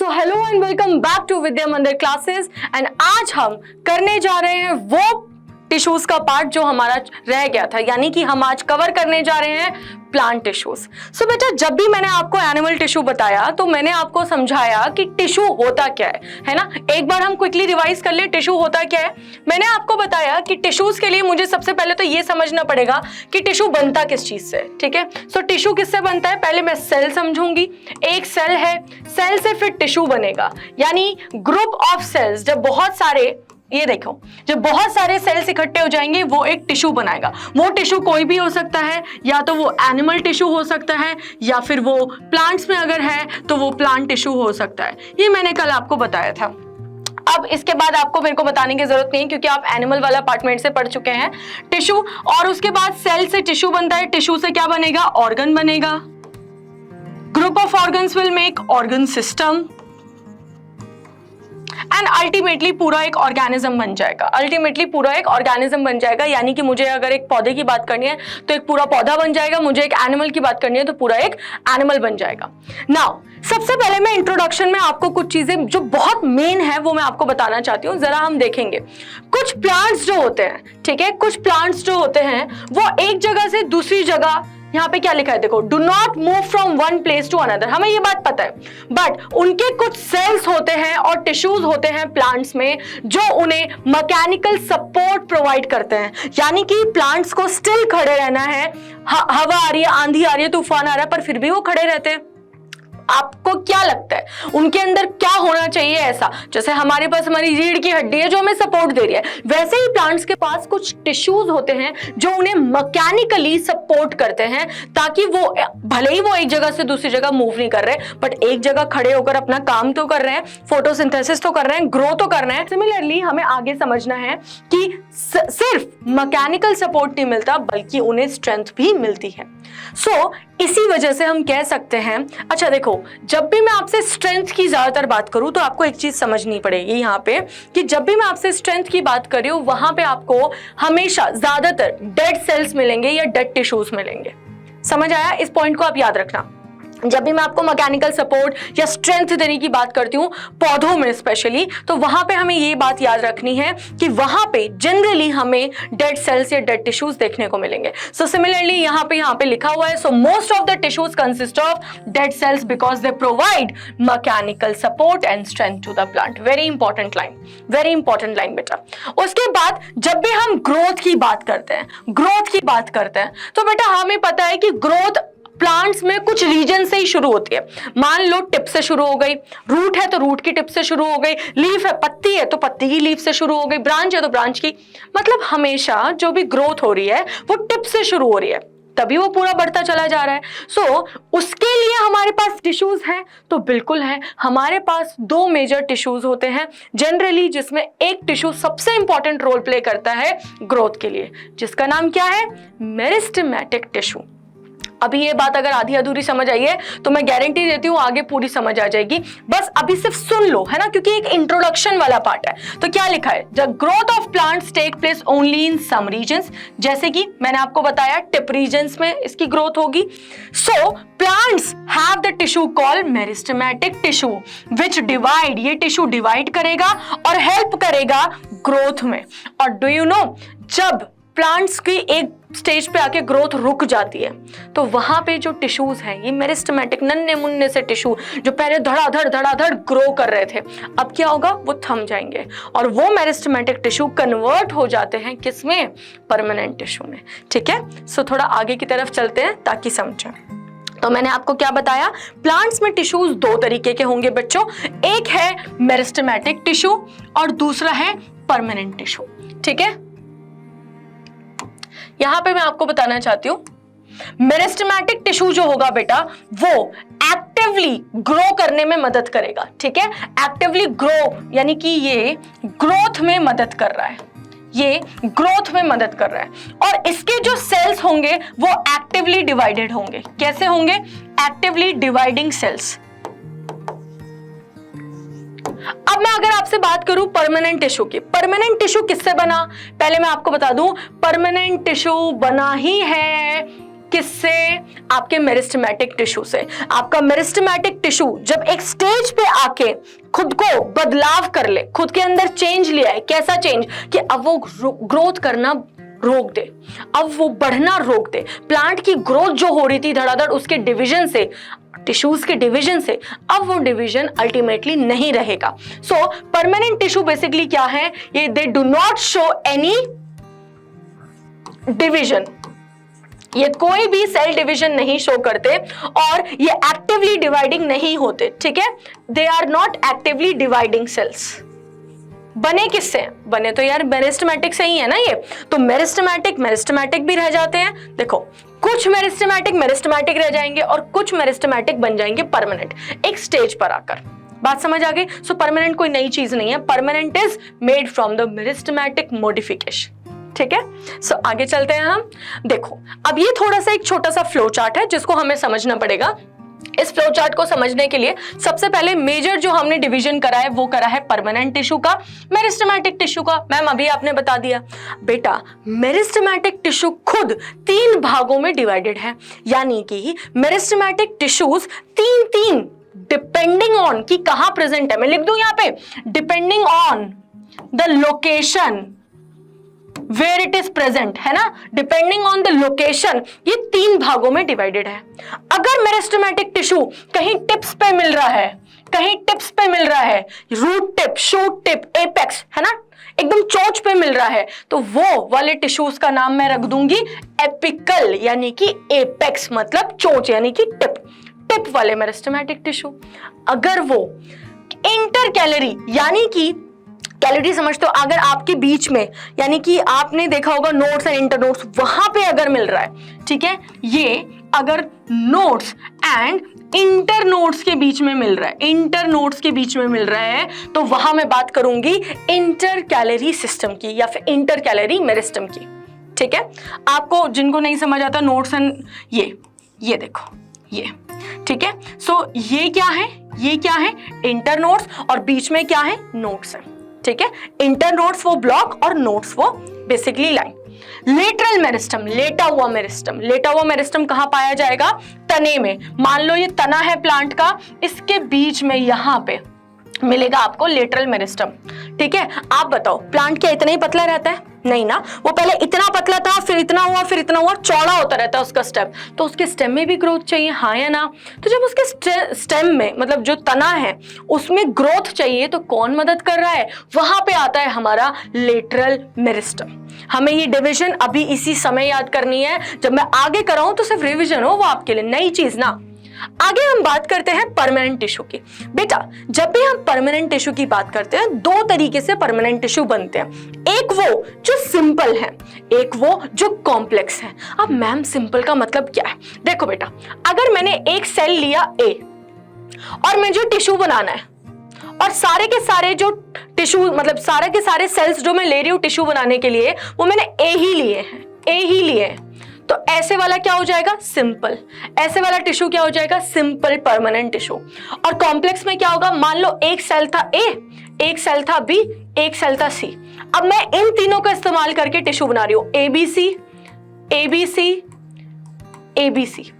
So hello and welcome back to Vidya Mandir classes. And आज हम करने जा रहे हैं वो टिश्यूज का पार्ट जो हमारा रह गया था, यानी कि हम आज कवर करने जा रहे हैं प्लांट टिश्यूज। सो बेटा, जब भी मैंने आपको एनिमल टिश्यू बताया तो मैंने आपको समझाया कि टिश्यू होता क्या है ना। एक बार हम क्विकली रिवाइज कर ले, टिश्यू होता क्या है। मैंने आपको बताया कि टिश्यूज के लिए मुझे सबसे पहले तो ये समझना पड़ेगा कि टिश्यू बनता किस चीज से, ठीक है। सो टिश्यू किससे बनता है, पहले मैं सेल समझूंगी। एक सेल है, सेल से फिर टिश्यू बनेगा, यानी ग्रुप ऑफ सेल्स। जब बहुत सारे, ये देखो, जब बहुत सारे सेल्स इकट्ठे हो जाएंगे वो एक टिश्यू बनाएगा। वो टिश्यू कोई भी हो सकता है, या तो वो एनिमल टिश्यू हो सकता है, या फिर वो प्लांट्स में अगर है तो वो प्लांट टिश्यू हो सकता है। ये मैंने कल आपको बताया था। अब इसके बाद आपको मेरे को बताने की जरूरत नहीं, क्योंकि आप एनिमल वाला पार्ट मेरे से पढ़ चुके हैं, टिश्यू। और उसके बाद सेल से टिश्यू बनता है, टिश्यू से क्या बनेगा, ऑर्गन बनेगा। Group of organs will make organ system and ultimately पूरा एक ऑर्गेनिज्म बन जाएगा। अल्टीमेटली पूरा एक ऑर्गेनिज्म बन जाएगा, यानी कि मुझे अगर एक पौधे की बात करनी है तो एक पूरा पौधा बन जाएगा, मुझे एक एनिमल की बात करनी है तो पूरा एक एनिमल बन जाएगा। नाउ सबसे पहले मैं इंट्रोडक्शन में आपको कुछ चीजें जो बहुत मेन है वो मैं आपको बताना चाहती हूँ। जरा हम देखेंगे कुछ प्लांट्स जो होते हैं, ठीक है, कुछ प्लांट्स जो होते हैं वो एक जगह से दूसरी जगह, यहाँ पे क्या लिखा है देखो, do not move from one place to another, हमें ये बात पता है। बट उनके कुछ सेल्स होते हैं और टिश्यूज होते हैं प्लांट्स में जो उन्हें मैकेनिकल सपोर्ट प्रोवाइड करते हैं, यानी कि प्लांट्स को स्टिल खड़े रहना है। हवा आ रही है, आंधी आ रही है, तूफान आ रहा है, पर फिर भी वो खड़े रहते हैं। आपको क्या लगता है उनके अंदर क्या होना चाहिए ऐसा, जैसे हमारे पास हमारी रीढ़ की हड्डी है जो हमें सपोर्ट दे रही है, वैसे ही प्लांट्स के पास कुछ टिश्यूज होते हैं जो उन्हें मैकेनिकली सपोर्ट करते हैं, ताकि वो भले ही वो एक जगह से दूसरी जगह मूव नहीं कर रहे, बट एक जगह खड़े होकर अपना काम तो कर रहे हैं, फोटोसिंथेसिस तो कर रहे हैं, ग्रो तो कर रहे हैं। सिमिलरली हमें आगे समझना है कि सिर्फ मैकेनिकल सपोर्ट नहीं मिलता, बल्कि उन्हें स्ट्रेंथ भी मिलती है। सो इसी वजह से हम कह सकते हैं, अच्छा देखो, जब भी मैं आपसे स्ट्रेंथ की ज्यादातर बात करूं तो आपको एक चीज समझनी पड़ेगी यहाँ पे, कि जब भी मैं आपसे स्ट्रेंथ की बात कर रही हूं वहां पे आपको हमेशा ज्यादातर डेड सेल्स मिलेंगे या डेड टिश्यूज मिलेंगे। समझ आया? इस पॉइंट को आप याद रखना। जब भी मैं आपको मैकेनिकल सपोर्ट या स्ट्रेंथ देने की बात करती हूँ पौधों में स्पेशली, तो वहां पे हमें ये बात याद रखनी है कि वहां पे जनरली हमें डेड सेल्स या डेड टिश्यूज देखने को मिलेंगे। सो सिमिलरली यहाँ पे लिखा हुआ है, so most of the tissues consist of dead cells because they provide mechanical support and strength to the plant. Very important line, very important line बेटा। उसके बाद जब भी हम ग्रोथ की बात करते हैं, तो बेटा हमें पता है कि ग्रोथ प्लांट्स में कुछ रीजन से ही शुरू होती है। मान लो टिप से शुरू हो गई, रूट है तो रूट की टिप से शुरू हो गई, लीफ है, पत्ती है तो पत्ती की लीफ से शुरू हो गई, ब्रांच है तो ब्रांच की, मतलब हमेशा जो भी ग्रोथ हो रही है वो टिप से शुरू हो रही है, तभी वो पूरा बढ़ता चला जा रहा है। सो उसके लिए हमारे पास टिश्यूज हैं, तो बिल्कुल है, हमारे पास दो मेजर टिश्यूज होते हैं जनरली, जिसमें एक टिश्यू सबसे इंपॉर्टेंट रोल प्ले करता है ग्रोथ के लिए, जिसका नाम क्या है, मेरिस्टेमेटिक टिश्यू। अभी ये बात अगर आधी अधूरी समझ आई है तो मैं गारंटी देती हूँ आगे पूरी समझ आ जाएगी, बस अभी सिर्फ सुन लो, है ना, क्योंकि एक इंट्रोडक्शन वाला पार्ट है। तो क्या लिखा है, the growth of plants take place only in some regions, जैसे कि मैंने आपको बताया टिप रीजन्स में इसकी ग्रोथ होगी। So plants have the tissue called meristematic tissue which divide, ये टिश्यू डिवाइड करेगा और हेल्प करेगा ग्रोथ में। और डू यू नो, जब प्लांट्स की एक स्टेज पे आके ग्रोथ रुक जाती है तो वहां पे जो टिश्यूज हैं, ये मेरिस्टेमेटिक नन्हे मुन्ने से टिश्यू जो पहले धड़ाधड़ ग्रो कर रहे थे, अब क्या होगा, वो थम जाएंगे और वो मेरिस्टेमेटिक टिश्यू कन्वर्ट हो जाते हैं किसमें, परमानेंट टिश्यू में। ठीक है, सो थोड़ा आगे की तरफ चलते हैं ताकि समझें। तो मैंने आपको क्या बताया, प्लांट्स में टिश्यूज दो तरीके के होंगे बच्चों, एक है मेरिस्टेमेटिक टिश्यू और दूसरा है परमानेंट टिश्यू। ठीक है, यहां पे मैं आपको बताना चाहती हूं, मेरिस्टेमेटिक टिश्यू जो होगा बेटा वो एक्टिवली ग्रो करने में मदद करेगा। ठीक है, एक्टिवली ग्रो यानी कि ये ग्रोथ में मदद कर रहा है, ये ग्रोथ में मदद कर रहा है, और इसके जो सेल्स होंगे वो एक्टिवली डिवाइडेड होंगे। कैसे होंगे, एक्टिवली डिवाइडिंग सेल्स। अब मैं अगर आपसे बात करूं परमानेंट टिश्यू की, परमानेंट टिश्यू किससे बना, पहले मैं आपको बता दूं, परमानेंट टिश्यू बना ही है किससे? आपके मेरिस्टेमेटिक टिश्यू से। आपका मेरिस्टेमेटिक टिश्यू जब एक स्टेज पे आके खुद को बदलाव कर ले, खुद के अंदर चेंज ले आए, कैसा चेंज कि अब वो ग्रोथ करना रोक दे, अब वो बढ़ना रोक दे, प्लांट की ग्रोथ जो हो रही थी धड़ाधड़ उसके डिवीजन से, टिश्यूज के डिवीजन से, अब वो डिवीजन अल्टीमेटली नहीं रहेगा। सो परमानेंट टिश्यू बेसिकली क्या है? ये दे do not show any division, ये कोई भी सेल डिवीजन नहीं शो करते और ये एक्टिवली डिवाइडिंग नहीं होते, ठीक है? They are not actively dividing cells. बने किससे? बने तो यार मेरिस्टेमेटिक से ही है ना ये, तो मेरिस्टेमेटिक भी रह जाते हैं। देखो कुछ मेरिस्टेमेटिक रह जाएंगे और कुछ मेरिस्टेमेटिक बन जाएंगे परमानेंट एक स्टेज पर आकर। बात समझ आ गई? सो परमानेंट कोई नई चीज नहीं है, permanent is made from the meristematic modification, ठीक है? सो आगे चलते हैं हम। देखो अब ये थोड़ा सा एक छोटा सा फ्लो चार्ट है जिसको हमें समझना पड़ेगा। इस फ्लो चार्ट को समझने के लिए सबसे पहले मेजर जो हमने डिवीजन करा है वो करा है परमानेंट टिश्यू का, मेरिस्टेमेटिक टिश्यू का। मैम अभी आपने बता दिया बेटा, मेरिस्टेमेटिक टिश्यू खुद 3 भागों में डिवाइडेड है, यानी कि मेरिस्टेमेटिक टिश्यूज 3 डिपेंडिंग ऑन कि कहां प्रेजेंट है, मैं लिख दूं यहां पे, depending on the location where it is present, है ना, डिपेंडिंग ऑन द लोकेशन, ये 3 भागों में डिवाइडेड है। अगर मेरिस्टेमेटिक टिश्यू कहीं टिप्स पे मिल रहा है, कहीं टिप्स पे मिल रहा है, root tip, shoot tip, apex, है ना, एकदम चोंच पे मिल रहा है, तो वो वाले टिश्यूज का नाम मैं रख दूंगी एपिकल, यानी कि एपेक्स मतलब चोंच यानी कि टिप वाले मेरिस्टेमेटिक टिश्यू। अगर वो इंटरकैलरी यानी कि कैलोरी समझते हो, अगर आपके बीच में यानी कि आपने देखा होगा नोड्स एंड इंटरनोड्स, वहां पे अगर मिल रहा है, ठीक है, ये अगर नोड्स एंड इंटरनोड्स के बीच में मिल रहा है, इंटरनोड्स के बीच में मिल रहा है, तो वहां मैं बात करूंगी इंटरकैलरी सिस्टम की या फिर इंटरकैलरी मेरिस्टम की, ठीक है? आपको जिनको नहीं समझ आता नोड्स एंड ये देखो ये, ठीक है? सो ये क्या है? ये क्या है? इंटरनोड्स, और बीच में क्या है? नोड्स है, ठीक है? इंटरनोड्स वो ब्लॉक और नोड्स वो बेसिकली लाइन। लेटरल मेरिस्टम, लेटा हुआ मेरिस्टम कहां पाया जाएगा? तने में। मान लो ये तना है प्लांट का, इसके बीच में यहां पे मिलेगा आपको लेटरल मेरिस्टम, ठीक है? आप बताओ प्लांट क्या इतना ही पतला रहता है? नहीं ना, वो पहले इतना पतला था, फिर इतना हुआ, फिर इतना हुआ, चौड़ा होता रहता है उसका स्टेम, तो उसके स्टेम में भी ग्रोथ चाहिए, हाँ या ना? तो जब उसके स्टेम में मतलब जो तना है उसमें ग्रोथ चाहिए तो कौन मदद कर रहा है? वहां पे आता है हमारा लेटरल मेरिस्टम। हमें ये डिवीजन अभी इसी समय याद करनी है, जब मैं आगे कराऊं तो सिर्फ रिविजन हो, वो आपके लिए नई चीज ना। आगे हम बात करते हैं परमानेंट टिश्यू की। बेटा जब भी हम परमानेंट टिश्यू की बात करते हैं, 2 तरीके से परमानेंट टिश्यू बनते हैं, एक वो जो सिंपल है, एक वो जो कॉम्प्लेक्स है। अब मैम सिंपल का मतलब क्या है? देखो बेटा, अगर मैंने एक सेल लिया ए और मुझे टिश्यू बनाना है, और सारे के सारे जो टिश्यू मतलब सारे के सारे सेल्स जो मैं ले रही हूं टिश्यू बनाने के लिए, वो मैंने ए ही लिए हैं, तो ऐसे वाला क्या हो जाएगा? सिंपल। ऐसे वाला टिश्यू क्या हो जाएगा? Simple permanent tissue. और कॉम्प्लेक्स में क्या होगा? मान लो एक सेल था ए, एक सेल था बी, एक सेल था सी। अब मैं इन तीनों का इस्तेमाल करके टिश्यू बना रही हूं, एबीसी एबीसी एबीसी।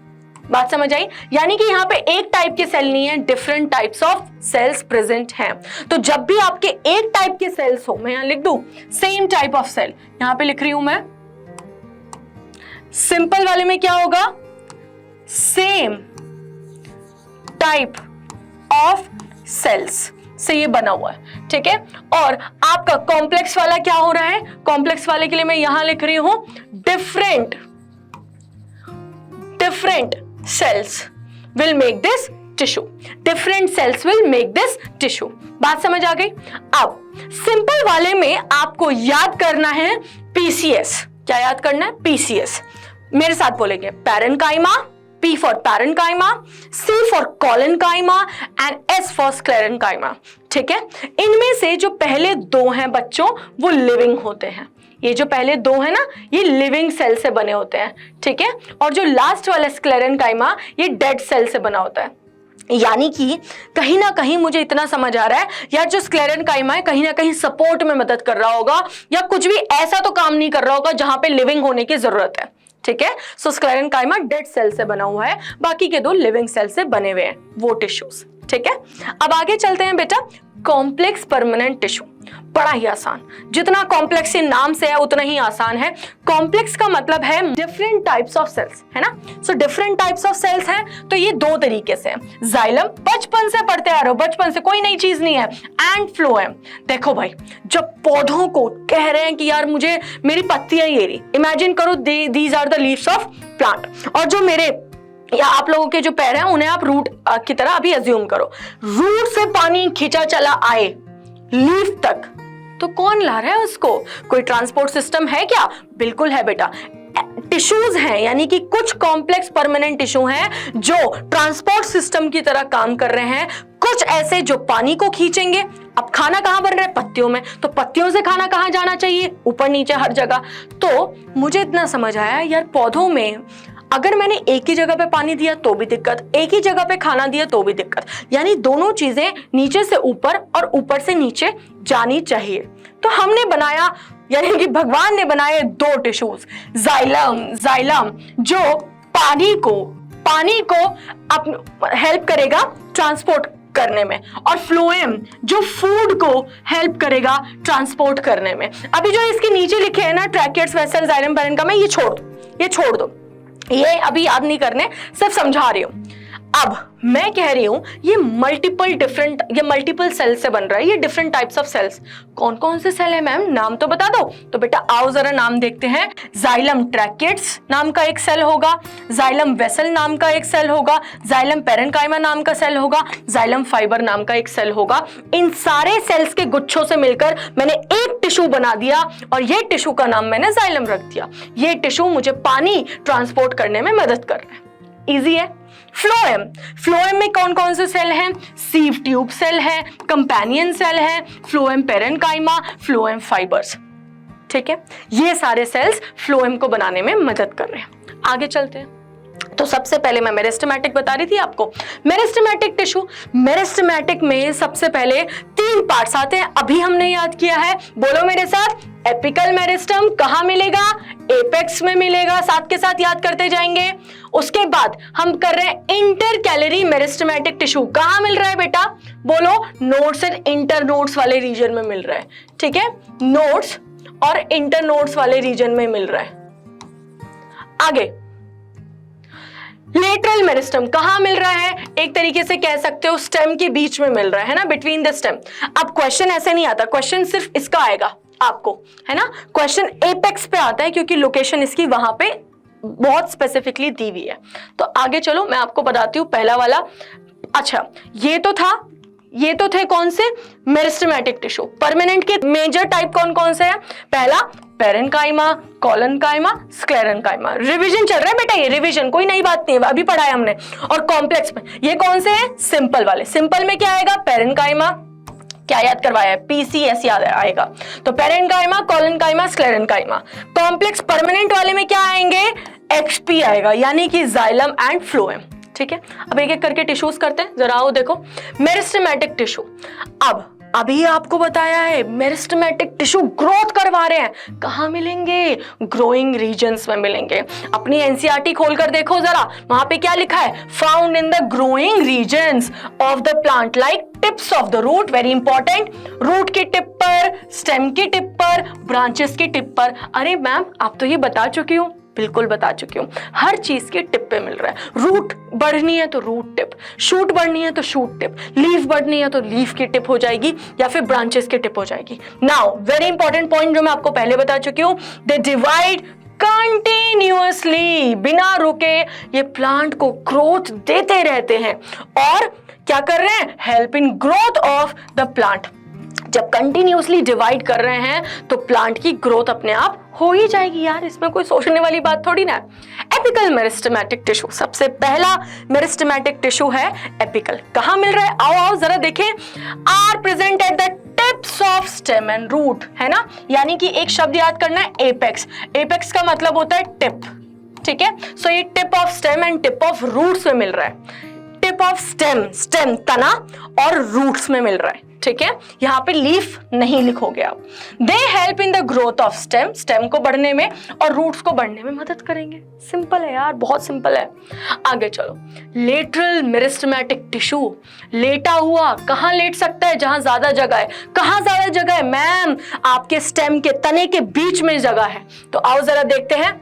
बात समझ आई? यानी कि यहाँ पे एक टाइप के सेल नहीं है, different types of cells present हैं। तो जब भी आपके एक टाइप के सेल्स हो, मैं यहां लिख दूं सेम टाइप ऑफ सेल, यहां पे लिख रही हूं मैं। सिंपल वाले में क्या होगा? सेम टाइप ऑफ सेल्स से ये बना हुआ है, ठीक है? और आपका कॉम्प्लेक्स वाला क्या हो रहा है? कॉम्प्लेक्स वाले के लिए मैं यहां लिख रही हूं different cells will make this tissue. Different cells will make this tissue. बात समझ आ गई? अब सिंपल वाले में आपको याद करना है PCS। क्या याद करना है? PCS। मेरे साथ बोलेंगे, parenchyma, P for parenchyma, C for collenchyma and S for sclerenchyma, ठीक है? इनमें से जो पहले 2 हैं बच्चों, वो लिविंग होते हैं। ये जो पहले 2 है ना, ये लिविंग सेल से बने होते हैं, ठीक है? और जो लास्ट वाला स्क्लेरेन्काइमा, ये डेड सेल से बना होता है। यानी कि कहीं ना कहीं मुझे इतना समझ आ रहा है यार, जो स्क्लेरेन्काइमा है कहीं ना कहीं सपोर्ट में मदद कर रहा होगा, या कुछ भी ऐसा तो काम नहीं कर रहा होगा जहां पे लिविंग होने की जरूरत है, ठीक है। सो स्क्लेरेंकाइमा डेड सेल से बना हुआ है, बाकी के 2 लिविंग सेल से बने हुए हैं वो टिश्यूज, ठीक है। अब आगे चलते हैं बेटा, कॉम्प्लेक्स परमानेंट टिश्यू, बड़ा ही आसान, जितना कॉम्प्लेक्स नाम से है उतना ही आसान है। कॉम्प्लेक्स का मतलब है डिफरेंट टाइप्स ऑफ सेल्स, है ना। So different types of cells हैं, तो ये 2 तरीके से हैं। जाइलम बचपन से पढ़ते आ रहे हो, बचपन से, कोई नई चीज नहीं है। एंड फ्लोएम, देखो भाई, जब पौधों को कह रहे हैं कि यार मुझे मेरी पत्तियां ये रही, इमेजिन करो these are the leaves of plant, और जो मेरे या आप लोगों के जो पैर हैं उन्हें आप रूट की तरह अभी अज्यूम करो। रूट से पानी खींचा चला आए लीफ तक, तो कौन ला रहा है उसको? कोई ट्रांसपोर्ट सिस्टम है क्या? बिल्कुल है बेटा। टिश्यूज हैं, यानी कि कुछ कॉम्प्लेक्स परमानेंट टिश्यू हैं जो ट्रांसपोर्ट सिस्टम की तरह काम कर रहे हैं, कुछ ऐसे जो पानी को खींचेंगे। अब खाना कहां बन रहा है? पत्तियों में, तो पत्तियों से खाना कहां जाना चाहिए? ऊपर नीचे हर जगह। तो मुझे इतना समझ आया यार, पौधों में अगर मैंने एक ही जगह पे पानी दिया तो भी दिक्कत, एक ही जगह पे खाना दिया तो भी दिक्कत, यानी दोनों चीजें नीचे से ऊपर और ऊपर से नीचे जानी चाहिए। तो हमने बनाया, यानी कि भगवान ने बनाए 2 टिश्यूज, जाइलम जो पानी को हेल्प करेगा ट्रांसपोर्ट करने में, और फ्लोएम जो फूड को हेल्प करेगा ट्रांसपोर्ट करने में। अभी जो इसके नीचे लिखे हैं ना, ट्रैकेट्स, वेसल, जाइलम, पैरेन्काइमा, ये छोड़ दो, ये अभी याद नहीं करने, सिर्फ समझा रही हूं। अब मैं कह रही हूं ये मल्टीपल सेल से बन रहा है, ये डिफरेंट टाइप्स ऑफ सेल्स। कौन कौन से सेल है मैम, नाम तो बता दो। तो बेटा आओ जरा नाम देखते हैं। जाइलम ट्रैकेट्स नाम का एक सेल होगा, जाइलम वेसल नाम का एक सेल होगा, जाइलम पैरेन्काइमा नाम का सेल होगा, जाइलम फाइबर नाम का एक सेल होगा। इन सारे सेल्स के गुच्छों से मिलकर मैंने एक टिश्यू बना दिया, और ये टिश्यू का नाम मैंने जाइलम रख दिया। ये टिश्यू मुझे पानी ट्रांसपोर्ट करने में मदद कर रहा है। इजी है। फ्लोएम में कौन कौन से सेल हैं? सीव ट्यूब सेल है, कंपेनियन सेल है, फ्लोएम पैरेन्काइमा, फ्लोएम फाइबर्स, ठीक है। ये सारे सेल्स फ्लोएम को बनाने में मदद कर रहे हैं। आगे चलते हैं। तो सबसे पहले मैं मेरिस्टेमेटिक बता रही थी आपको, मेरिस्टेमेटिक टिश्यू। मेरिस्टेमेटिक में सबसे पहले 3 पार्ट्स आते हैं, अभी हमने याद किया है, बोलो मेरे साथ। एपिकल मेरिस्टम कहां मिलेगा? एपेक्स में मिलेगा, साथ के साथ याद करते जाएंगे। उसके बाद हम कर रहे हैं इंटरकैलरी मेरिस्टेमेटिक टिश्यू, कहां मिल रहा है बेटा? बोलो, नोड्स एंड इंटरनोड्स वाले रीजन में मिल रहा है, ठीक है। नोड्स और इंटरनोड्स वाले रीजन में मिल रहा है। आगे लेटरल मेरिस्टम कहां मिल रहा है? एक तरीके से कह सकते हो स्टेम के बीच में मिल रहा है ना, बिटवीन द स्टेम। अब क्वेश्चन ऐसे नहीं आता, क्वेश्चन सिर्फ इसका आएगा आपको, है ना। क्वेश्चन एपेक्स पे आता है क्योंकि लोकेशन इसकी वहां पे बहुत स्पेसिफिकली दी हुई है। तो आगे चलो मैं आपको बताती हूँ पहला वाला। अच्छा, ये तो थे कौन से? Meristematic tissue. परमानेंट के मेजर टाइप कौन कौन से हैं? पहला पैरेन्काइमा, कोलेनकाइमा, स्क्लेरेन्काइमा। रिवीजन चल रहा है बेटा, ये रिवीजन, कोई नई बात नहीं है, अभी पढ़ा है हमने। और कॉम्प्लेक्स में ये कौन से हैं? सिंपल वाले। सिंपल में क्या आएगा? पैरेन्काइमा, क्या याद करवाया है? पीसीएस याद आएगा। तो parenchyma, collenchyma, sclerenchyma. Complex permanent वाले में क्या आएंगे? एक्सपी आएगा, यानी कि जाइलम एंड फ्लोएम, ठीक है। अब एक एक करके टिश्यूज करते हैं, जरा आओ देखो। मेरिस्टेमेटिक टिश्यू, अब अभी आपको बताया है मेरिस्टेमेटिक टिश्यू ग्रोथ करवा रहे हैं, कहां मिलेंगे? ग्रोइंग रीजन्स में मिलेंगे। अपनी एनसीईआरटी खोलकर देखो जरा, वहां पे क्या लिखा है? Found in the growing regions of the plant like tips of the root, very important. Root की टिप पर, स्टेम की टिप पर, ब्रांचेस की टिप पर। अरे मैम आप तो ये बता चुकी हूँ, बिल्कुल बता चुकी हूँ, हर चीज के टिप पे मिल रहा है। रूट बढ़नी है तो रूट टिप, शूट बढ़नी है तो शूट टिप, लीफ बढ़नी है तो लीफ की टिप हो जाएगी या फिर ब्रांचेस की टिप हो जाएगी। नाउ वेरी इंपॉर्टेंट पॉइंट जो मैं आपको पहले बता चुकी हूँ, दे डिवाइड कंटिन्यूअसली, बिना रुके ये प्लांट को ग्रोथ देते रहते हैं और क्या कर रहे हैं? Help in growth of the plant. जब कंटिन्यूअसली डिवाइड कर रहे हैं तो प्लांट की ग्रोथ अपने आप हो ही जाएगी यार, इसमें कोई सोचने वाली बात थोड़ी ना है। एपिकल मेरिस्टेमेटिक टिश्यू, सबसे पहला मेरिस्टेमेटिक टिश्यू है एपिकल। कहां मिल रहा है? आओ आओ जरा देखें। Are present at the tips of stem and root, है ना, यानी कि एक शब्द याद करना है, एपेक्स। एपेक्स का मतलब होता है टिप, ठीक है। सो ये tip of stem and tip of root से मिल रहा है। टिप ऑफ स्टेम, स्टेम तना और रूट्स में मिल रहा है, ठीक है। यहाँ पे लीफ नहीं लिखोगे आप। They help in the growth of stem, stem को बढ़ने में और रूट्स को बढ़ने में मदद करेंगे। सिंपल है यार, बहुत सिंपल है। आगे चलो, लेटरल मेरिस्टेमेटिक टिश्यू, लेटा हुआ, कहाँ लेट सकता है? जहां ज्यादा जगह है। कहाँ ज्यादा जगह है मैम? आपके स्टेम के तने के बीच में जगह है। तो आओ जरा देखते हैं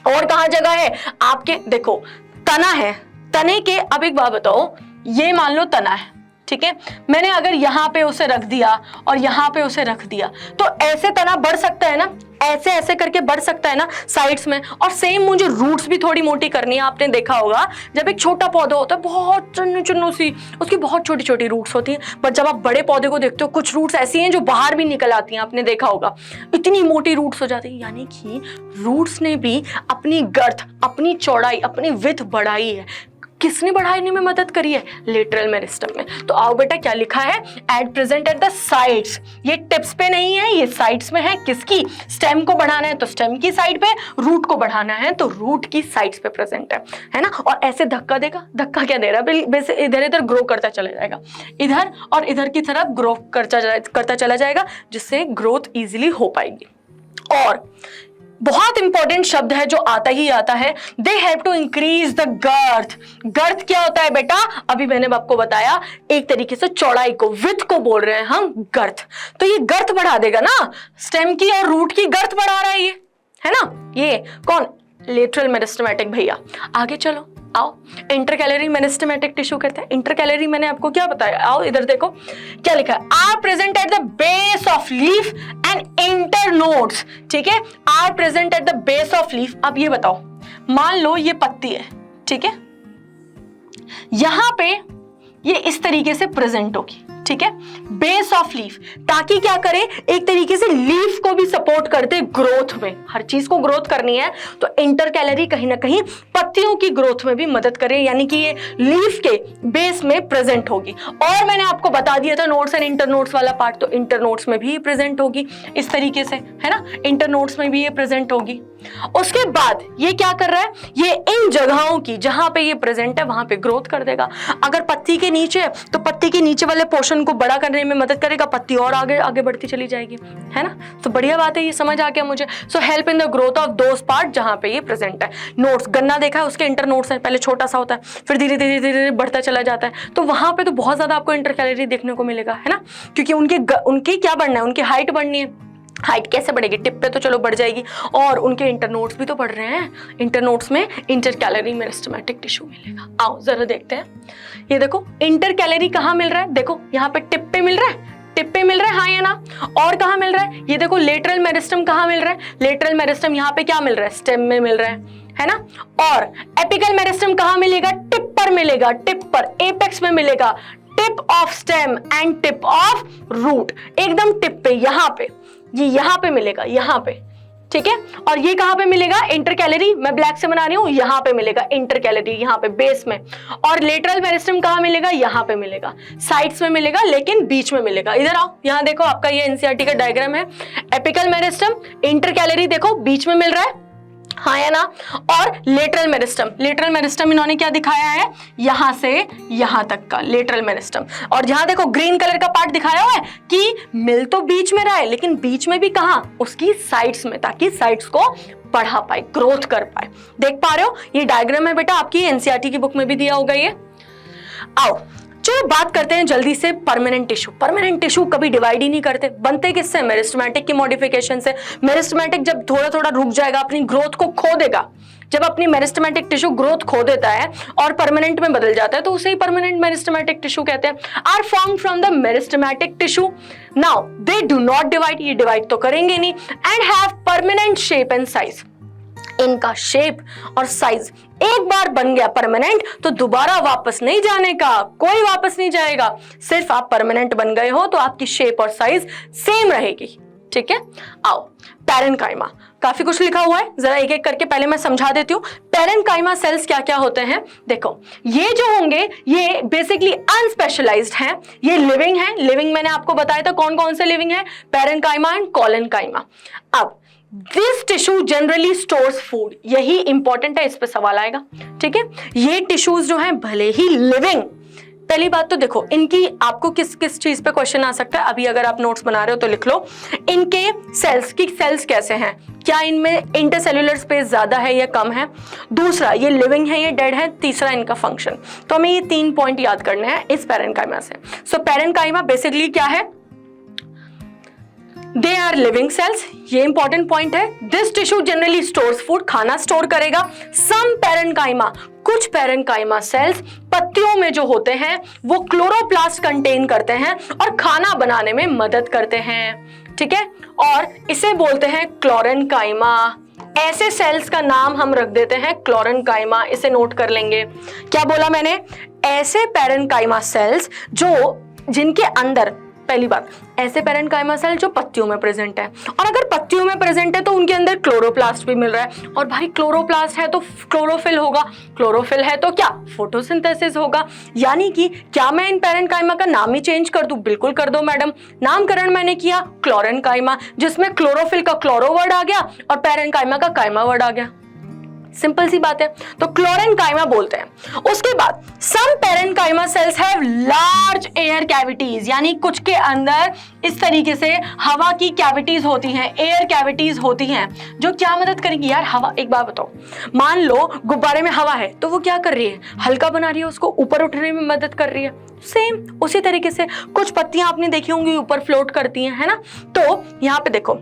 और कहाँ जगह है आपके। देखो तना है, तने के, अब एक बात बताओ, ये मान लो तना है, ठीक है। मैंने अगर यहाँ पे उसे रख दिया और यहाँ पे उसे रख दिया तो ऐसे तना बढ़ सकता है ना, ऐसे ऐसे करके बढ़ सकता है ना साइड्स में। और सेम मुझे रूट्स भी थोड़ी मोटी करनी है। आपने देखा होगा जब एक छोटा पौधा होता है बहुत चुन्नू चुन्नू सी, उसकी बहुत छोटी छोटी रूट्स होती हैं, पर जब आप बड़े पौधे को देखते हो कुछ रूट्स ऐसी हैं जो बाहर भी निकल आती हैं। आपने देखा होगा इतनी मोटी रूट्स हो जाती है, यानी कि रूट्स ने भी अपनी गर्थ, अपनी चौड़ाई, अपनी विड्थ बढ़ाई है। किसने बढ़ाने में मदद करी है? लेटरल मेरिस्टेम में। तो आओ बेटा क्या लिखा है? At present at the sides. ये टिप्स पे नहीं है, ये साइड्स में है। किसकी? स्टेम को बढ़ाना है तो स्टेम की साइड पे, रूट को बढ़ाना है तो रूट की साइड्स पे प्रेजेंट है ना। और ऐसे धक्का देगा, धक्का क्या दे रहा है? वैसे इधर इधर ग्रो करता चला जाएगा, इधर और इधर की तरफ ग्रो करता चला जाएगा, जिससे ग्रोथ इजीली हो पाएगी। और बहुत इंपॉर्टेंट शब्द है जो आता ही आता है, they have to increase the girth. Girth क्या होता है बेटा? अभी मैंने आपको बताया, एक तरीके से चौड़ाई को, विड्थ को बोल रहे हैं हम गर्थ। तो ये गर्थ बढ़ा देगा ना, स्टेम की और रूट की गर्थ बढ़ा रहा है ये, है ना। ये कौन? लेटरल मेरिस्टेमेटिक भैया। आगे चलो आओ, इंटरकैलरी मेरिस्टेमेटिक टिश्यू कहते हैं। इंटरकैलरी मैंने आपको क्या बताया? आओ इधर देखो क्या लिखा है, are present at the base of leaf and internodes, ठीक है। Are present at the base of leaf. अब ये बताओ, मान लो ये पत्ती है, ठीक है, यहां पे ये इस तरीके से प्रेजेंट होगी, ठीक है, बेस ऑफ लीफ, ताकि क्या करे? एक तरीके से लीफ को भी सपोर्ट कर दे ग्रोथ में। हर चीज को ग्रोथ करनी है तो इंटरकैलरी कहीं ना कहीं पत्तियों की ग्रोथ में भी मदद करे, यानी कि ये लीफ के बेस में प्रेजेंट होगी। और मैंने आपको बता दिया था नोड्स एंड इंटरनोड्स वाला पार्ट, तो इंटरनोड्स में भी प्रेजेंट होगी इस तरीके से, है ना। इंटरनोड्स में भी ये प्रेजेंट होगी। उसके बाद ये क्या कर रहा है? ये इन जगहों की जहां पे ये प्रेजेंट है वहां पे ग्रोथ कर देगा। अगर पत्ती के नीचे है तो पत्ती के नीचे वाले पोर्शन को बड़ा करने में मदद करेगा, पत्ती और आगे आगे बढ़ती चली जाएगी, है ना। तो बढ़िया बात है, ये समझ आ गया मुझे। So help in the growth of those part जहां पे ये प्रेजेंट है। नोड्स, गन्ना देखा है, उसके इंटरनोड्स हैं, पहले छोटा सा होता है, फिर धीरे धीरे धीरे बढ़ता चला जाता है। तो वहां पे तो बहुत ज्यादा आपको इंटरकैलरी देखने को मिलेगा, है ना, क्योंकि उनकी क्या बढ़ना है? उनकी हाइट बढ़नी है। हाइट कैसे बढ़ेगी? टिप पे तो चलो बढ़ जाएगी, और उनके इंटरनोड्स भी तो बढ़ रहे हैं। इंटरनोड्स में इंटरकैलरी मेरिस्टेमेटिक टिश्यू मिलेगा। आओ जरा देखते हैं। ये देखो इंटरकैलरी कहाँ मिल रहा है? देखो यहाँ पे टिप पे मिल रहा है, टिप पे मिल रहा है, हाँ या ना। और कहाँ मिल रहा है? ये देखो लेटरल मेरिस्टेम कहाँ मिल रहा है? लेटरल मेरिस्टेम यहाँ पे क्या मिल रहा है? स्टेम में मिल रहा है ना। और एपिकल मेरिस्टेम कहाँ मिलेगा? टिप पर मिलेगा, टिप पर, एपेक्स में मिलेगा। Tip of stem and tip of root, एकदम टिप पे, यहाँ पे, ये यहाँ पे मिलेगा, यहाँ पे, ठीक है। और ये कहाँ पे मिलेगा? इंटरकैलरी, मैं ब्लैक से बना रही हूँ, यहाँ पे मिलेगा इंटरकैलरी, यहाँ पे बेस में। और लेटरल मेरिस्टेम कहाँ मिलेगा? यहाँ पे मिलेगा, साइड्स में मिलेगा, लेकिन बीच में मिलेगा। इधर आओ, यहाँ देखो, आपका ये एनसीईआरटी का डायग्राम है। एपिकल मेरिस्टेम, इंटरकैलरी देखो बीच में मिल रहा है, हाँ या ना। और लेटरल मेरिस्टेम, लेटरल मेरिस्टेम इन्होंने क्या दिखाया है? यहां से यहां तक का लेटरल मेरिस्टेम। और यहां देखो ग्रीन कलर का पार्ट दिखाया हुआ है कि मिल तो बीच में रहा है, लेकिन बीच में भी कहां? उसकी साइड्स में, ताकि साइड्स को बढ़ा पाए, ग्रोथ कर पाए। देख पा रहे हो? ये डायग्राम है बेटा, आपकी एनसीईआरटी की बुक में भी दिया होगा ये। आओ चलो बात करते हैं जल्दी से परमानेंट टिश्यू। परमानेंट टिश्यू कभी डिवाइड ही नहीं करते, बनते किससे? मेरिस्टेमेटिक की मॉडिफिकेशन से। मेरिस्टेमेटिक जब थोड़ा थोड़ा रुक जाएगा, अपनी ग्रोथ को खो देगा, जब अपनी मेरिस्टेमेटिक टिश्यू ग्रोथ खो देता है और परमानेंट में बदल जाता है, तो उसे ही परमानेंट मेरिस्टेमेटिक टिश्यू कहते हैं। Are form from the meristematic tissue. Now they do not divide, ये डिवाइड तो करेंगे नहीं, and have permanent shape and size. इनका शेप और साइज एक बार बन गया परमानेंट तो दोबारा वापस नहीं जाने का, कोई वापस नहीं जाएगा। सिर्फ आप परमानेंट बन गए हो तो आपकी शेप और साइज सेम रहेगी, ठीक है। आओ पैरेन्काइमा, काफी कुछ लिखा हुआ है, जरा एक एक करके पहले मैं समझा देती हूँ। पैरेन्काइमा सेल्स क्या क्या होते हैं? देखो ये जो होंगे ये बेसिकली अनस्पेशलाइज्ड हैं, ये लिविंग है। लिविंग मैंने आपको बताया था कौन कौन से लिविंग है, पैरेन्काइमा एंड कोलेन्काइमा। अब this tissue generally stores food, यही इंपॉर्टेंट है, इस पे सवाल आएगा, ठीक है। ये टिश्यूज जो हैं भले ही लिविंग, पहली बात तो देखो इनकी आपको किस किस चीज पे क्वेश्चन आ सकता है, अभी अगर आप नोट्स बना रहे हो तो लिख लो, इनके सेल्स की सेल्स कैसे हैं, क्या इनमें इंटरसेल्युलर स्पेस ज्यादा है या कम है, दूसरा ये लिविंग है या डेड है, तीसरा इनका फंक्शन। तो हमें ये 3 पॉइंट याद करने हैं इस पैरेन्काइमा से। सो पैरेन्काइमा बेसिकली क्या है, दे आर लिविंग सेल्स, ये इंपॉर्टेंट पॉइंट है। This tissue generally stores food, खाना स्टोर करेगा। सम पैरेन्काइमा, कुछ पैरेन्काइमा सेल्स पत्तियों में जो होते हैं वो क्लोरोप्लास्ट कंटेन करते हैं और खाना बनाने में मदद करते हैं, ठीक है, और इसे बोलते हैं क्लोरेन्काइमा। ऐसे सेल्स का नाम हम रख देते हैं क्लोरेन्काइमा, इसे नोट कर लेंगे। क्या बोला मैंने, ऐसे पैरेन्काइमा सेल्स जो जिनके अंदर, पहली बात, ऐसे पैरेन्काइमा सेल जो पत्तियों में प्रेजेंट है, और अगर पत्तियों में प्रेजेंट है तो उनके अंदर क्लोरोप्लास्ट भी मिल रहा है, और भाई क्लोरोप्लास्ट है तो क्लोरोफिल होगा, क्लोरोफिल है तो क्या, फोटोसिंथेसिस होगा। यानी कि क्या मैं इन पैरेन्काइमा का नाम ही चेंज कर दूं, बिल्कुल कर दो मैडम, नामकरण मैंने किया क्लोरेन्काइमा, जिसमें क्लोरोफिल का क्लोरो वर्ड आ गया और पैरेन्काइमा का काइमा वर्ड आ गया, सिंपल सी बात है, तो क्लोरेन्काइमा बोलते हैं। उसके बाद some parenchyma cells have large air cavities, यानी कुछ के अंदर इस तरीके से हवा की कैविटीज होती हैं, एयर कैविटीज होती हैं, जो क्या मदद करेंगी यार, हवा, एक बात बताओ, मान लो गुब्बारे में हवा है तो वो क्या कर रही है, हल्का बना रही है, उसको ऊपर उठने में मदद कर रही है। सेम उसी तरीके से कुछ पत्तियां आपने देखी होंगी ऊपर फ्लोट करती हैं, है ना। तो यहाँ पे देखो,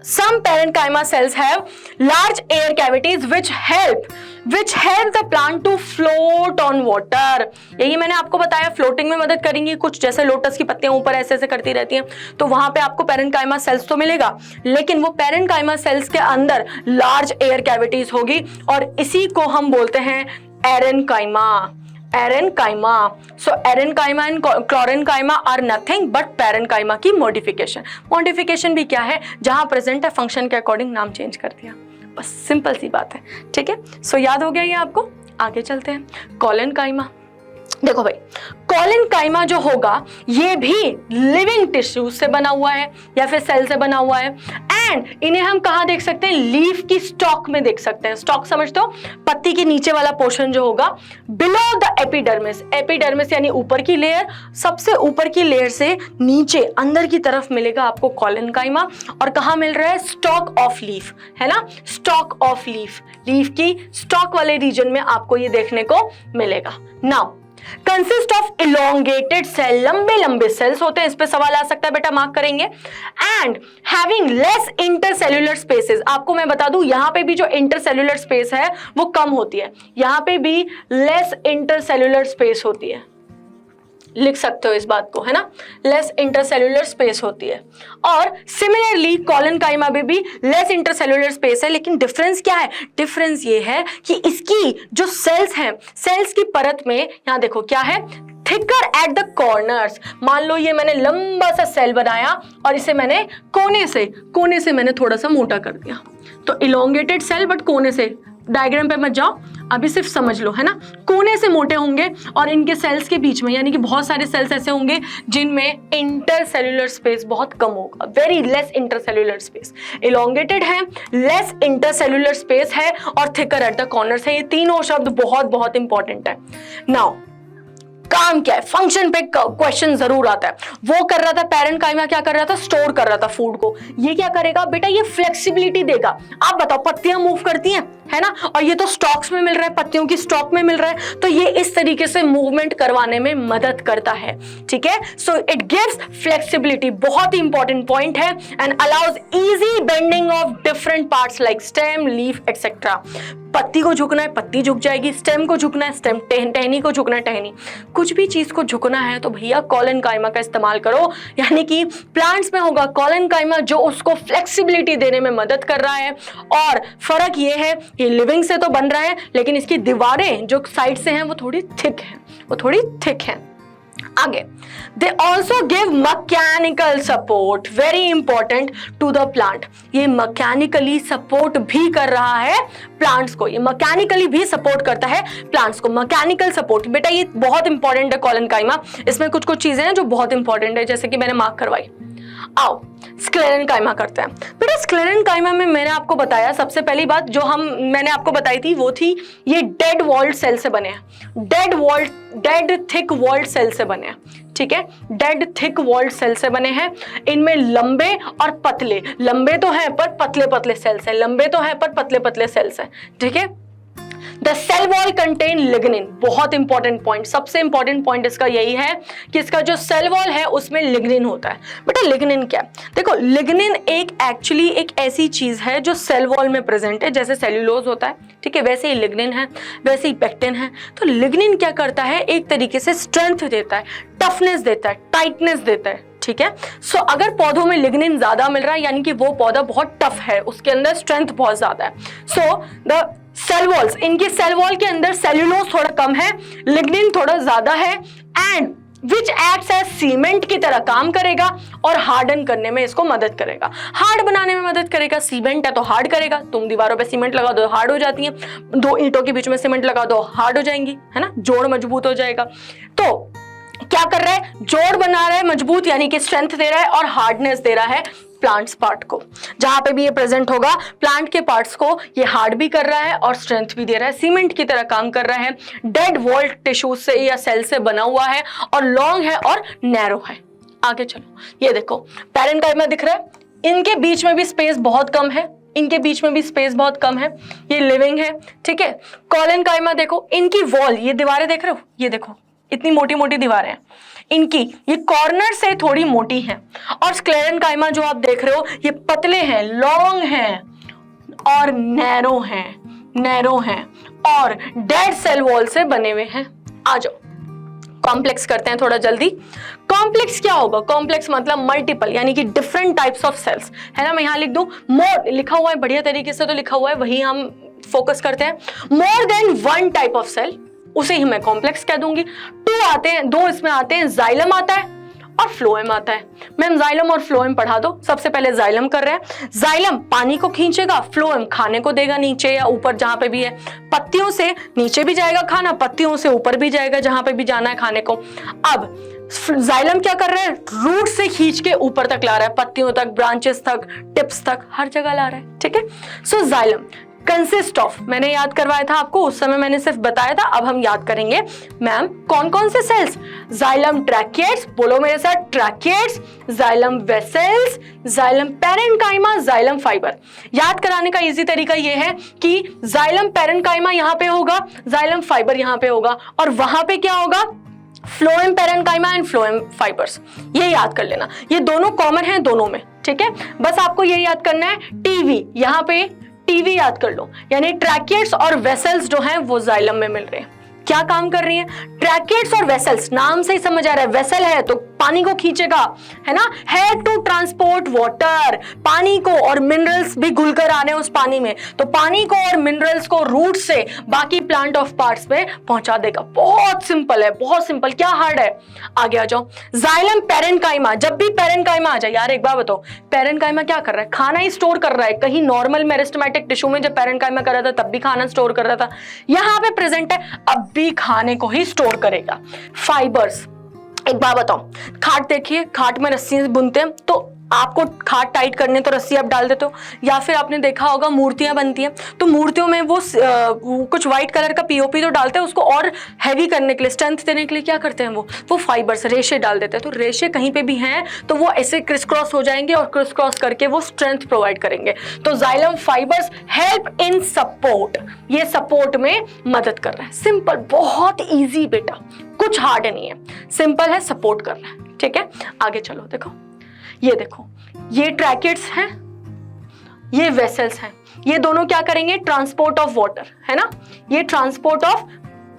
some parenchyma cells have large air cavities which help the plant to float on water। यही मैंने आपको बताया, फ्लोटिंग में मदद करेंगी कुछ, जैसे लोटस की पत्तियां ऊपर ऐसे ऐसे करती रहती हैं, तो वहां पे आपको पैरेन्काइमा सेल्स तो मिलेगा, लेकिन वो पैरेन्काइमा सेल्स के अंदर लार्ज एयर कैविटीज होगी, और इसी को हम बोलते हैं aerenchyma. Aerenchyma, so aerenchyma and chlorenchyma are nothing but parenchyma की मॉडिफिकेशन। मॉडिफिकेशन भी क्या है, जहां प्रेजेंट है फंक्शन के अकॉर्डिंग नाम चेंज कर दिया, बस सिंपल सी बात है, ठीक है। सो याद हो गया ये आपको, आगे चलते हैं। कोलेन्काइमा, देखो भाई, कोलेन्काइमा जो होगा ये भी लिविंग टिश्यूज से बना हुआ है या फिर सेल से बना हुआ है, एंड इन्हें हम कहाँ देख सकते हैं, लीफ की स्टॉक में देख सकते हैं। स्टॉक समझते हो, पत्ती के नीचे वाला पोर्शन जो होगा, बिलो द एपिडर्मिस, एपिडर्मिस यानी ऊपर की लेयर, सबसे ऊपर की लेयर से नीचे अंदर की तरफ मिलेगा आपको कोलेन्काइमा, और कहाँ मिल रहा है, स्टॉक ऑफ लीफ, है ना, स्टॉक ऑफ लीफ, लीफ की स्टॉक वाले रीजन में आपको ये देखने को मिलेगा। Now consist of elongated cell, लंबे लंबे सेल्स होते हैं, इस पे सवाल आ सकता है बेटा, मार्क करेंगे। And having less intercellular spaces, आपको मैं बता दूं यहां पे भी जो इंटरसेल्युलर स्पेस है वो कम होती है, यहां पे भी लेस इंटरसेल्युलर स्पेस होती है, लिख सकते हो इस बात को, है ना, लेस इंटरसेल्युलर स्पेस होती है। और सिमिलरली कोलेन्काइमा में भी लेस इंटरसेल्युलर स्पेस है, लेकिन डिफरेंस क्या है, डिफरेंस ये है कि इसकी जो सेल्स हैं, सेल्स की परत में यहां देखो क्या है, थिकर एट द कॉर्नर्स। मान लो ये मैंने लंबा सा सेल बनाया और इसे मैंने कोने से मैंने थोड़ा सा मोटा कर दिया, तो इलोंगेटेड सेल बट कोने से, डायग्राम पे मत जाओ, अभी सिर्फ समझ लो, है ना, कोने से मोटे होंगे और इनके सेल्स के बीच में, यानी कि बहुत सारे सेल्स ऐसे होंगे जिनमें इंटरसेल्युलर स्पेस बहुत कम होगा, very less intercellular space. Elongated है, लेस इंटरसेल्युलर स्पेस है, और थिकर एट द कॉर्नर्स है। ये तीनों शब्द बहुत बहुत इंपॉर्टेंट है। नाउ काम क्या है, फंक्शन पे क्वेश्चन जरूर आता है। वो कर रहा था पैरेन्काइमा, क्या कर रहा था, स्टोर कर रहा था फूड को। ये क्या करेगा बेटा, ये फ्लेक्सिबिलिटी देगा। आप बताओ, पत्तियां मूव करती हैं, है ना, और ये तो स्टॉक्स में मिल रहा है, पत्तियों की स्टॉक में मिल रहा है, तो ये इस तरीके से मूवमेंट करवाने में मदद करता है, ठीक है। सो इट गिव्स फ्लेक्सिबिलिटी, बहुत ही इंपॉर्टेंट पॉइंट है, and allows easy bending of different parts like stem, leaf etcetera. पत्ती को झुकना है, पत्ती झुक जाएगी, स्टेम को झुकना है, स्टेम, टहनी को झुकना है, टहनी, कुछ भी चीज को झुकना है तो भैया कोलेन्काइमा का इस्तेमाल करो। यानी कि प्लांट्स में होगा कोलेन्काइमा जो उसको फ्लेक्सिबिलिटी देने में मदद कर रहा है। और फर्क ये है, ये लिविंग से तो बन रहा है, लेकिन इसकी दीवारें जो साइड से हैं वो थोड़ी थिक हैं, आगे they also give mechanical support, very important to the plant. ये मैकेनिकली सपोर्ट भी कर रहा है प्लांट्स को, ये मैकेनिकली भी सपोर्ट करता है प्लांट्स को। मैकेनिकल सपोर्ट बेटा ये बहुत इंपॉर्टेंट है कोलेन्काइमा। इसमें कुछ कुछ चीजें हैं जो बहुत इंपॉर्टेंट है, जैसे कि मैंने मार्क करवाई। आओ स्क्लेरेन्काइमा करते हैं। बेटा स्क्लेरेनकाइमा में मैंने आपको बताया सबसे पहली बात जो मैंने आपको बताई थी वो थी ये डेड वॉल्ड सेल से बने हैं, डेड थिक वॉल्ड सेल से बने हैं, ठीक है, डेड थिक वॉल्ड सेल से बने हैं। इनमें लंबे और पतले, लंबे तो हैं पर पतले पतले सेल्स हैं, लंबे तो हैं पर पतले पतले सेल्स हैं, ठीक है। The cell wall contain lignin, बहुत इंपॉर्टेंट पॉइंट, सबसे इंपॉर्टेंट पॉइंट इसका यही है कि इसका जो सेल वॉल है उसमें लिग्निन होता है। बेटा लिग्निन क्या है? देखो लिग्निन एक्चुअली एक ऐसी चीज है जो सेल वॉल में प्रेजेंट है, जैसे सेल्यूलोज होता है, ठीक है, वैसे ही लिग्निन है, वैसे ही पेक्टिन है। तो लिग्निन क्या करता है, एक तरीके से स्ट्रेंथ देता है, टफनेस देता है, टाइटनेस देता है, ठीक है। सो अगर पौधों में लिग्निन ज्यादा मिल रहा है यानी कि वो पौधा बहुत टफ है, उसके अंदर स्ट्रेंथ बहुत ज्यादा है। सो द सेल वॉल्स, इनके सेल वॉल के अंदर सेल्यूलोज थोड़ा कम है, लिग्निन थोड़ा ज्यादा है, and which acts as cement की तरह काम करेगा और हार्डन करने में इसको मदद करेगा, हार्ड बनाने में मदद करेगा। सीमेंट है तो हार्ड करेगा, तुम दीवारों पे सीमेंट लगा दो हार्ड हो जाती है, दो ईंटों के बीच में सीमेंट लगा दो हार्ड हो जाएंगी, है ना, जोड़ मजबूत हो जाएगा। तो क्या कर रहा है, जोड़ बना रहा है मजबूत, यानी कि स्ट्रेंथ दे रहा है, और हार्डनेस दे रहा है प्लांट्स पार्ट को, जहां पे भी ये प्रेजेंट होगा प्लांट के पार्ट्स को ये हार्ड भी कर रहा है और स्ट्रेंथ भी दे रहा है, सीमेंट की तरह काम कर रहा है। डेड वॉल्ड टिश्यू से या सेल से बना हुआ है और लॉन्ग है और नैरो है। आगे चलो, ये देखो पैरेन्काइमा दिख रहा है, इनके बीच में भी स्पेस बहुत कम है, इनके बीच में भी स्पेस बहुत कम है, ये लिविंग है, ठीक है। कॉलेनकाइमा देखो, इनकी वॉल, ये दीवारें देख रहे हो, ये देखो इतनी मोटी मोटी दीवारें हैं इनकी, ये कॉर्नर से थोड़ी मोटी हैं। और स्क्लेरेनकाइमा जो आप देख रहे हो ये पतले हैं, लॉन्ग हैं और नैरो हैं और डेड सेल वॉल से बने हुए हैं। आ जाओ कॉम्प्लेक्स करते हैं थोड़ा जल्दी। कॉम्प्लेक्स क्या होगा, कॉम्प्लेक्स मतलब मल्टीपल, यानी कि डिफरेंट टाइप्स ऑफ सेल्स, है ना। मैं यहां लिख दूं मोर, लिखा हुआ है बढ़िया तरीके से तो लिखा हुआ है, वही हम फोकस करते हैं। More than one type of cell, उसे ही मैं कॉम्प्लेक्स कह दूंगी। दो इसमें आते हैं, जाइलम आता है और फ्लोएम आता है। मैम जाइलम और फ्लोएम पढ़ा दो। सबसे पहले जाइलम कर रहे हैं, जाइलम पानी को खींचेगा, फ्लोएम खाने को देगा नीचे या ऊपर जहां पे भी है, पत्तियों से नीचे भी जाएगा खाना, पत्तियों से ऊपर भी जाएगा जहां पे भी जाना है खाने को। अब जाइलम क्या कर रहा है, रूट से खींच के ऊपर तक ला रहा है, पत्तियों तक, ब्रांचेस तक, टिप्स तक, हर जगह ला रहा है, ठीक है। सो जाइलम कंसिस्ट ऑफ, मैंने याद करवाया था आपको, उस समय मैंने सिर्फ बताया था, अब हम याद करेंगे। मैम कौन कौन से सेल्स, जाइलम ट्रैकिएट्स, बोलो मेरे साथ, tracheids, xylem vessels, xylem parenchyma, xylem fibre. याद कराने का इजी तरीका ये है कि जाइलम पैरेन्काइमा यहाँ पे होगा, जाइलम फाइबर यहाँ पे होगा, और वहां पे क्या होगा, phloem parenchyma and phloem fibres. ये याद कर लेना, ये दोनों कॉमन है दोनों में, ठीक है। बस आपको ये याद करना है, टीवी यहाँ पे, टीवी याद कर लो, यानी ट्रैकिएट्स और वेसल्स जो हैं वो जाइलम में मिल रहे हैं। क्या काम कर रही हैं, ट्रैकिएट्स और वेसल्स, नाम से ही समझ आ रहा है, वेसल है तो पानी को खींचेगा, है ना, है टू ट्रांसपोर्ट वाटर, पानी को और मिनरल्स भी घुलकर आने उस पानी में, तो पानी को और मिनरल्स को रूट से बाकी प्लांट ऑफ पार्ट्स में पहुंचा देगा। बहुत सिंपल है, बहुत सिंपल, क्या हार्ड है। आगे आ जाओ, जाइलम पैरेन्काइमा, जब भी पैरेन्काइमा आ जाए, यार एक बार बताओ, पैरेन्काइमा क्या कर रहा है, खाना ही स्टोर कर रहा है। कहीं नॉर्मल मेरिस्टेमेटिक टिश्यू में जब पैरेन्काइमा कर रहा था तब भी खाना स्टोर कर रहा था, यहां पे प्रेजेंट है, अब भी खाने को ही स्टोर करेगा। फाइबर्स, एक बात बताओ, खाट देखिए, खाट में रस्सी बुनते हैं, तो आपको खाट टाइट करने तो रस्सी आप डाल देते हो, या फिर आपने देखा होगा मूर्तियां बनती हैं तो मूर्तियों में वो कुछ व्हाइट कलर का पीओपी तो डालते हैं, उसको और हैवी करने के लिए, स्ट्रेंथ देने के लिए क्या करते हैं, वो फाइबर्स, रेशे डाल देते हैं। तो रेशे कहीं पे भी हैं तो वो ऐसे क्रिस क्रॉस हो जाएंगे और क्रिस क्रॉस करके वो स्ट्रेंथ प्रोवाइड करेंगे। तो xylem fibres help in support, ये सपोर्ट में मदद कर रहा है। सिंपल, बहुत ईजी बेटा, कुछ हार्ड नहीं है, सिंपल है, सपोर्ट कर रहा है, ठीक है। आगे चलो, देखो ये देखो, ये ट्रैकिएट्स हैं, ये वेसल्स हैं, ये दोनों क्या करेंगे, ट्रांसपोर्ट ऑफ वाटर, है ना, ये ट्रांसपोर्ट ऑफ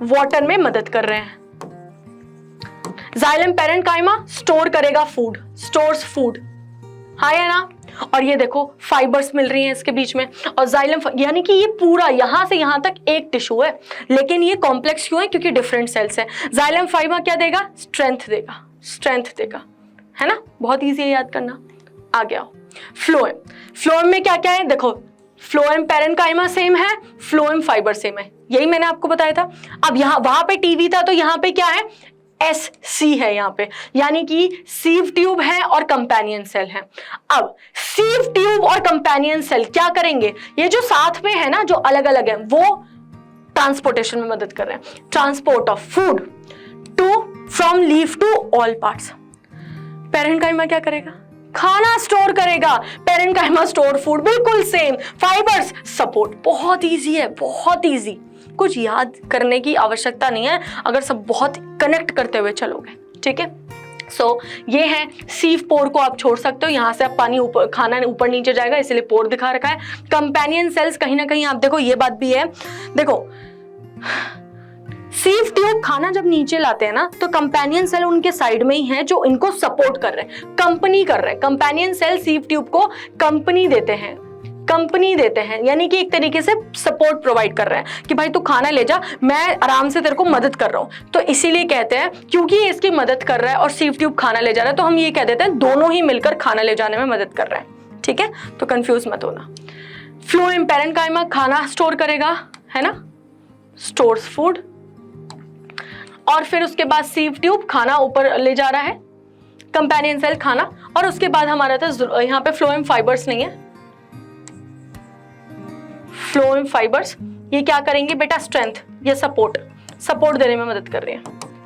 वाटर में मदद कर रहे हैं। जाइलम पैरेन्काइमा स्टोर करेगा फूड, स्टोर्स फूड, हाँ है ना। और ये देखो फाइबर्स मिल रही हैं इसके बीच में, और जाइलम, यानी कि ये पूरा यहां से यहां तक एक टिश्यू है, लेकिन ये कॉम्प्लेक्स क्यों है, क्योंकि डिफरेंट सेल्स है। जाइलम फाइबर क्या देगा, स्ट्रेंथ देगा, स्ट्रेंथ देगा, है ना, बहुत इजी है याद करना। आ गया फ्लोएम, फ्लोएम में क्या क्या है, देखो फ्लोएम पैरेन्काइमा सेम है, फ्लोएम फाइबर सेम है, यही मैंने आपको बताया था। अब यहाँ, वहां पे टीवी था तो यहाँ पे क्या है, एस सी है यहाँ पे, यानी कि सीव ट्यूब है और कंपेनियन सेल है। अब सीव ट्यूब और कंपेनियन सेल क्या करेंगे, ये जो साथ में है ना, जो अलग अलग है, वो ट्रांसपोर्टेशन में मदद कर रहे हैं। Transport of food to from leaf to all parts. Parenchyma क्या करेगा, खाना स्टोर करेगा। पैरेन्काइमा स्टोर फूड, बिल्कुल सेम। फाइबर्स सपोर्ट, बहुत इजी है, बहुत इजी, कुछ याद करने की आवश्यकता नहीं है अगर सब बहुत कनेक्ट करते हुए चलोगे, ठीक है। सो ये है सीव पोर को आप छोड़ सकते हो, यहां से आप पानी ऊपर, खाना ऊपर नीचे जाएगा, इसलिए पोर दिखा रखा है। कंपेनियन सेल्स कहीं ना कहीं आप देखो, ये बात भी है, देखो सीव ट्यूब खाना जब नीचे लाते हैं ना, तो कंपेनियन सेल उनके साइड में ही है जो इनको सपोर्ट कर रहे हैं, कंपनी कर रहे हैं। कंपेनियन सेल सीव ट्यूब को कंपनी देते हैं, कंपनी देते हैं, यानी कि एक तरीके से सपोर्ट प्रोवाइड कर रहे हैं कि भाई तू खाना ले जा, मैं आराम से तेरे को मदद कर रहा हूं। तो इसीलिए कहते हैं, क्योंकि ये इसकी मदद कर रहा है और सीव ट्यूब खाना ले जा रहा है, तो हम ये कह देते हैं दोनों ही मिलकर खाना ले जाने में मदद कर रहे हैं, ठीक है। तो कंफ्यूज मत होना। फ्लोएम पैरेन्काइमा खाना स्टोर करेगा, है ना, स्टोर्स फूड, और फिर उसके बाद सीव ट्यूब खाना ऊपर ले जा रहा है, कंपेनियन सेल खाना, और उसके बाद हमारा था यहाँ पे फ्लोएम फाइबर्स नहीं है। फ्लोएम फाइबर्स ये क्या करेंगे बेटा, स्ट्रेंथ, ये सपोर्ट देने में मदद कर रही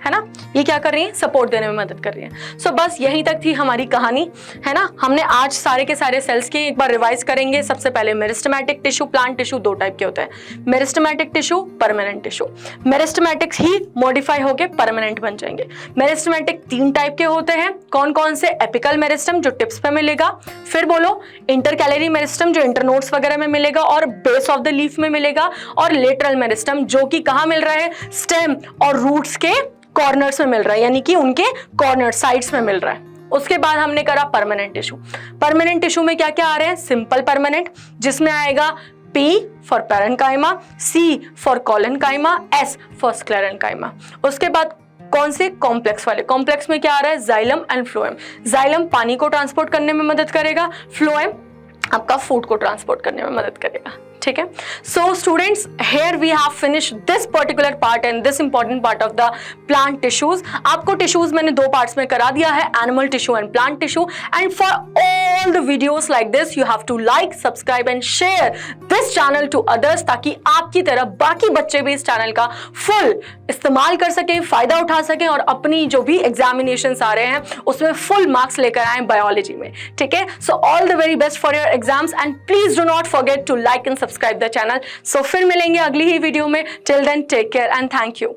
है ना, ये क्या कर रही है, सपोर्ट देने में मदद कर रही है। सो बस यहीं तक थी हमारी कहानी, है ना। हमने आज सारे के सारे सेल्स के एक बार रिवाइज करेंगे। सबसे पहले मेरिस्टेमेटिक टिश्यू, प्लांट टिश्यू दो टाइप के होते हैं, मेरिस्टेमेटिक टिश्यू, परमानेंट टिश्यू। मेरिस्टेमेटिक्स ही मॉडिफाई होके परमानेंट बन जाएंगे। मेरिस्टेमेटिक 3 टाइप के होते हैं, कौन कौन से, एपिकल मेरिस्टम जो टिप्स पे मिलेगा, फिर बोलो इंटरकैलरी मेरिस्टम जो इंटरनोड्स वगैरह में मिलेगा और बेस ऑफ द लीफ में मिलेगा, और लेटरल मेरिस्टम जो कि कहाँ मिल रहा है, स्टेम और रूट्स के कॉर्नर्स में मिल रहा है, यानी कि उनके कॉर्नर साइड्स में मिल रहा है। उसके बाद हमने करा परमानेंट टिश्यू। परमानेंट टिश्यू में क्या क्या आ रहे हैं, सिंपल परमानेंट, जिसमें आएगा P for parenchyma, C for collenchyma, S for sclerenchyma. उसके बाद कौन से, कॉम्प्लेक्स वाले। कॉम्प्लेक्स में क्या आ रहा है, जाइलम एंड फ्लोएम। जाइलम पानी को ट्रांसपोर्ट करने में मदद करेगा, फ्लोएम आपका फूड को ट्रांसपोर्ट करने में मदद करेगा, ठीक है। So students, here we have finished this particular part and this important part of the plant tissues. आपको टिश्यूज मैंने 2 पार्ट्स में करा दिया है, animal tissue and plant tissue. And for all the videos like this you have to like, subscribe and share this channel to others, ताकि आपकी तरह बाकी बच्चे भी इस चैनल का फुल इस्तेमाल कर सकें, फायदा उठा सकें और अपनी जो भी एग्जामिनेशंस आ रहे हैं उसमें फुल मार्क्स लेकर आए बायोलॉजी में, ठीक है। So all the very best for your exams and please do not forget to like and subscribe the channel. So फिर मिलेंगे अगली ही वीडियो में। Till then take care and thank you.